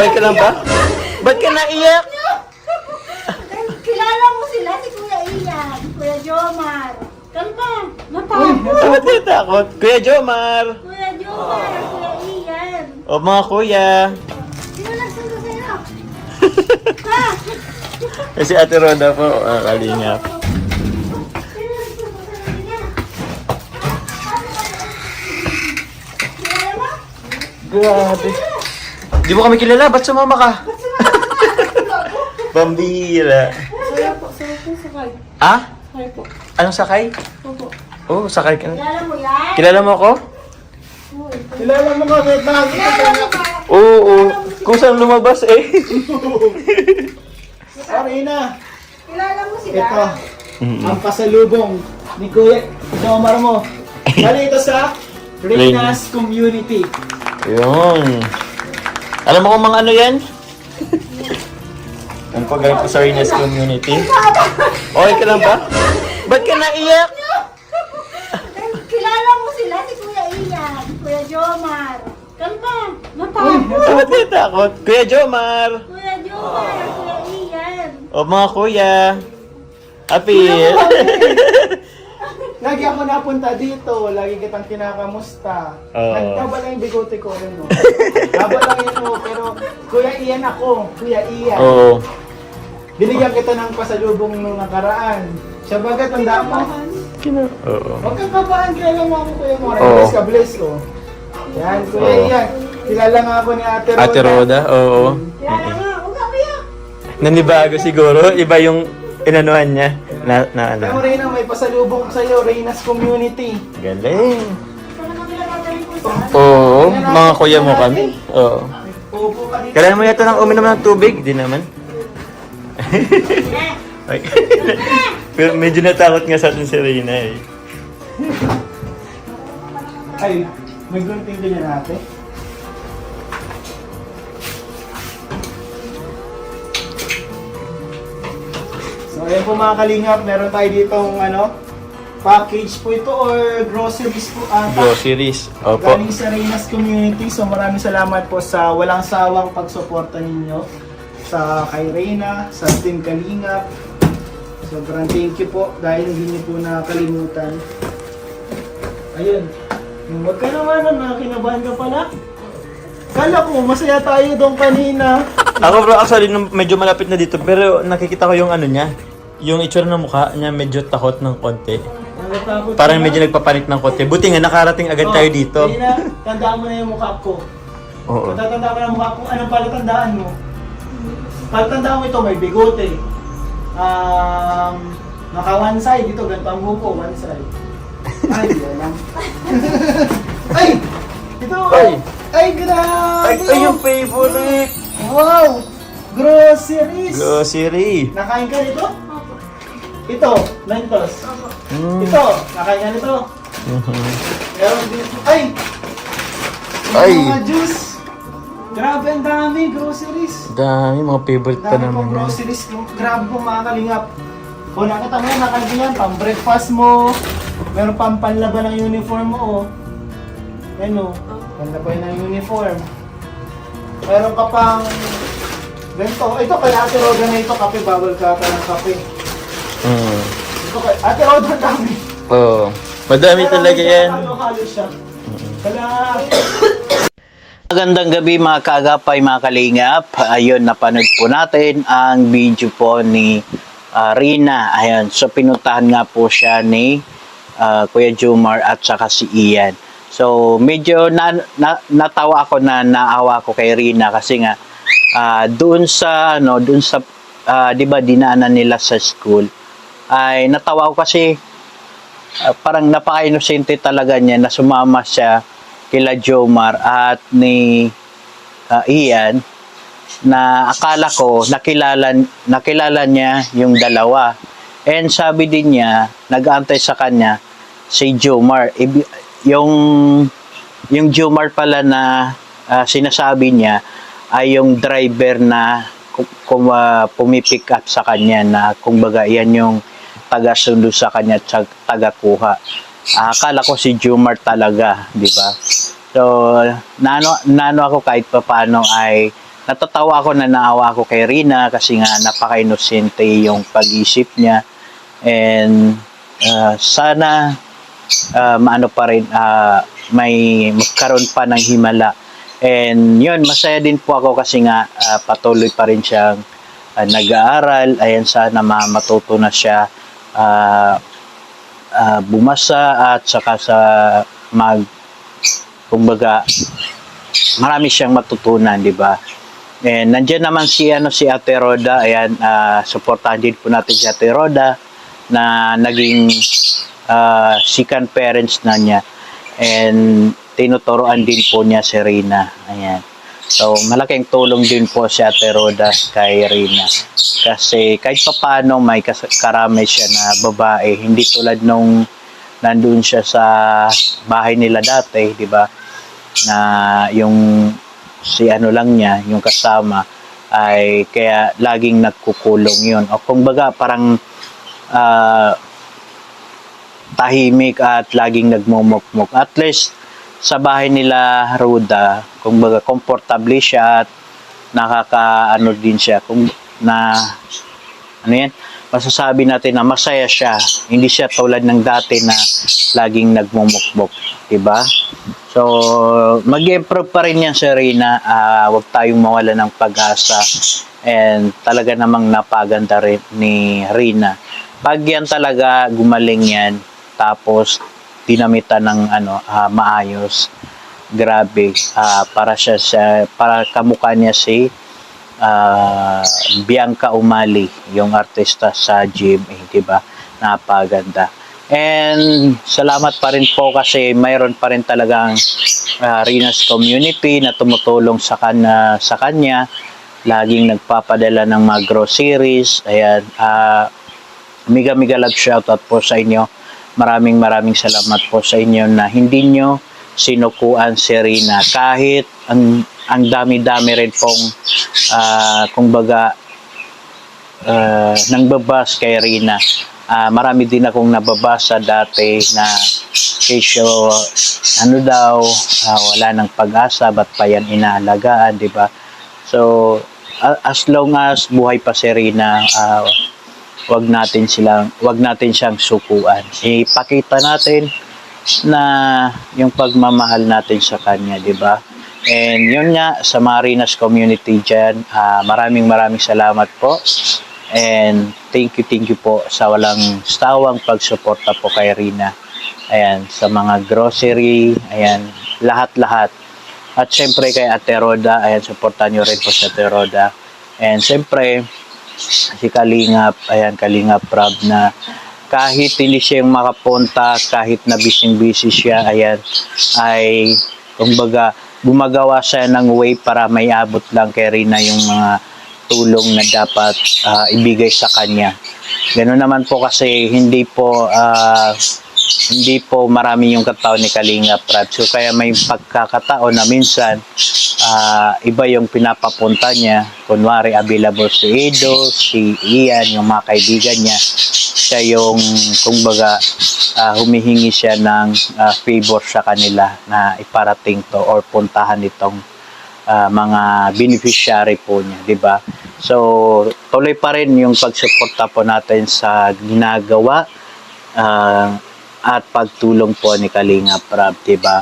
Okay ka lang ba? Ba't ka naiyak? Kilala mo sila, si Kuya Ian, Kuya Jomar. Kalma, matakot. Ba't kayo takot? Kuya Jomar. Kuya Jomar, Kuya Ian. O mga kuya. Sino nagsundo sa'yo? Kasi Ate Roda po, kalingap. Sino nagsundo sa kanila? Kilala mo? Grabe. Di mo kami kilala, ba't sumama ka? Pambira. Saya po, sakay. Ah? Sakay po. Anong sakay? Opo. Oh, sakay ka na. Kilala mo yan? Kilala mo ako? Kilala mo kami, bakit? Kilala mo ba? Oo. Kung saan lumabas eh. Sorry na. Kilala mo sila? Ito, ang pasalubong ni Kuya Jomar mo. Bali ito sa Reyna's Community. Yun. Alam mo kung mga ano yan? Ang paggaling ko sa Reyna's Community. Okay ka lang ba? Ba't ka naiyak? Kilala mo sila, si Kuya Ian, Kuya Jomar. Kalma, matakot. Ba't kayo takot? Kuya Jomar. Kuya Jomar, Kuya Ian. O mga kuya. Happy. Lagi ako napunta dito, lagi kitang kinakamusta. Oo. Nagtaba lang yung bigote ko, yun no? Taba lang yun no, pero Kuya Ian ako, Kuya Ian. Oo. Binigyan kita ng pasalubong nung nakaraan. Siya baga, tanda mo? Oo. Huwag kang kabahan, kilala mo ako Kuya Mora. Oo. Bless ka, bless ko. Yan, Kuya Oo. Ian. Kilala nga ako ni Ate Roda. Ate Roda, oo. Kilala nga, huwag ka umiyak. Nanibago siguro. Iba yung inanuhan niya. Na ano. Alam mo Reyna, may pasalubong sa'yo, Reyna's Community. Galing. Saan na kami nagkakaroon kung saan? Oo. Mga kuya mo kami. Oo. Upo ka dito. Kailangan mo yata nang uminom ng tubig? Di naman. Ay. Pero medyo natakot nga sa atin si Reyna eh. Ay, may gunting din yan ate. So ayan po mga kalingap, meron tayo ditong package po ito or groceries po ata. Groceries. Opo. Galing sa Reyna's Community. So maraming salamat po sa walang sawang pagsuporta ninyo sa kay Reyna, sa Team Kalingap. Sobrang thank you po dahil hindi niyo po nakakalimutan. Ayun. Huwag ka naman kinabahan ka pala. Kala ko masaya tayo doon kanina. Ako bro, actually medyo malapit na dito pero nakikita ko yung ano niya. Yung itsura ng mukha niya medyo takot ng konti. Natatakot Parang ka medyo na? nagpapanik ng konti. Buti nga nakarating agad tayo dito. Kanina, tandaan mo na yung mukha ko. Oo. Matatanda mo na yung mukha ko. Anong palatandaan mo? Palatandaan mo ito, may bigote. Naka one side, dito ganito ang buko, one side. Ay, di alam. Ay! Ito! Ay! Ay, grabe! Ay, yung favorite! Wow! Groceries! Grocery. Nakain ka nito? Ito, Mentos. Mm. Ito, nakain ka nito? Meron dito. Ay! Ay! Mga juice! Grabe, ang dami groceries. Dami, mga favorite pa Dami naman pong yan. groceries. Grabe po mga kalingap. O nakita mo yan, nakalagay yan, pang breakfast mo. Meron pang panlaban ng uniform mo, oh. Yan, oh. Panlaban ng uniform. Meron ka pang ganito. Ito kay Ate Roda na ito, kape. Bawal ka ng kape. Mm. Ito kay Ate Roda, ang dami. Oo. Madami talaga yan. Halo-halo siya. Kaya, Magandang gabi mga kaagapay, mga kalingap. Ayun, napanood po natin ang video po ni Reyna. Ayun, so pinuntahan nga po siya ni Kuya Jomar at saka si Ian. So medyo natawa ako na naawa ko kay Reyna kasi nga doon sa 'di ba dinaanan nila sa school. Ay natawa ko kasi parang napaka-inosente talaga niya na sumama siya kila Jomar at ni Ian na akala ko nakilala niya yung dalawa. And sabi din niya, nag-aantay sa kanya si Jomar. Yung Jomar pala na sinasabi niya ay yung driver na pumipick up sa kanya na kumbaga yan yung taga-sundo sa kanya at taga-kuha. Akala ko si Jomar talaga, di ba? So, nano ako kahit paano ay natatawa ako na naawa ako kay Rina kasi nga napaka-inosente yung pag-isip niya. And sana maano pa rin, may magkaroon pa ng himala. And yun, masaya din po ako kasi nga patuloy pa rin siyang nag-aaral. Ayan, sana matuto na siya bumasa at saka sa kumbaga, marami siyang matutunan, di ba? And nandiyan naman si Ate Roda. Ayan, supportahan din po natin si Ate Roda na naging second parents na niya. And tinuturoan din po niya si Rina. Ayan. So, malaking tulong din po si Ate Roda kay Rina. Kasi kahit papaano may karamay siya na babae. Hindi tulad nung nandun siya sa bahay nila dati, di ba? Na yung si lang niya, yung kasama, ay kaya laging nagkukulong yun. O kumbaga parang tahimik at laging nagmumukmuk. At least sa bahay nila Roda, kumbaga komportable siya at nakakaano din siya masasabi natin na masaya siya. Hindi siya tulad ng dati na laging nagmumukmuk, di ba? So, mag-improve pa rin yan si Rina. Huwag tayong mawala ng pag-asa. And talaga namang napaganda rin ni Rina. Pag yan talaga gumaling yan, tapos dinamitan ng maayos, grabe, para kamukha niya si Bianca Umali, yung artista sa GMA, di ba? Napaganda. And salamat pa rin po kasi mayroon pa rin talagang Rina's community na tumutulong sa kanya. Laging nagpapadala ng mga groceries. Ayan, mega love shoutout po sa inyo. Maraming salamat po sa inyo na hindi nyo sinukuan si Rina. Kahit ang dami-dami rin pong kumbaga nangbabas kay Rina. Marami din akong nababasa dati na kesyo wala ng pag-asa, ba't pa yan inaalagaan, di ba? So as long as buhay pa si Rina, wag natin siyang sukuan. Ipakita natin na yung pagmamahal natin sa kanya, di ba? And yun nga, sa Rina's community dyan, maraming salamat po. And thank you po sa walang sawang pagsuporta po kay Rina. Ayan, sa mga grocery, ayan, lahat. At syempre kay Ate Roda, ayan, supportan nyo rin po sa Ate Roda. And syempre, si Kalingap, ayan, Kalingap Rob, na kahit hindi siya yung makapunta, kahit na busy siya, ayan, ay kumbaga gumagawa siya ng way para may abot lang kay Rina yung mga tulong na dapat ibigay sa kanya. Ganoon naman po kasi hindi po marami yung katao ni Kalingap Rob. So kaya may pagkakataon na minsan iba yung pinapapunta niya. Kunwari available si Edo, si Ian, yung mga kaibigan niya. Siya yung kumbaga humihingi siya ng favor sa kanila na iparating to or puntahan itong mga beneficiary po niya, di ba? So tuloy pa rin yung pagsuporta po natin sa ginagawa at pagtulong po ni Kalingap Rob, di ba?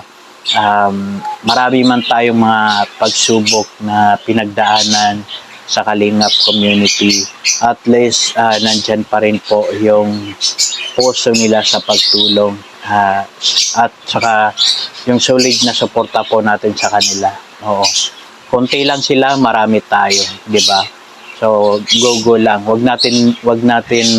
Marami man tayong mga pagsubok na pinagdaanan sa Kalingap community. At least nandyan pa rin po yung puso nila sa pagtulong at saka yung solid na suporta po natin sa kanila. Oo. Konti lang sila, marami tayo, di ba? So go lang. Wag natin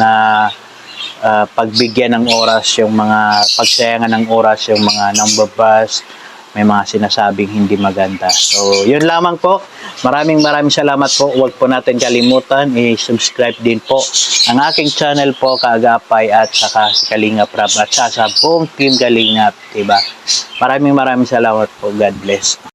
pagbigyan ng oras yung mga pagsayangan ng oras yung mga nambabas, may mga sinasabing hindi maganda. So yun lamang po. Maraming salamat po. Huwag po natin kalimutan i-subscribe din po ang aking channel po, Kaagapay, at saka si Kalingap Rob at sa buong Team Kalingap, diba? Maraming salamat po. God bless.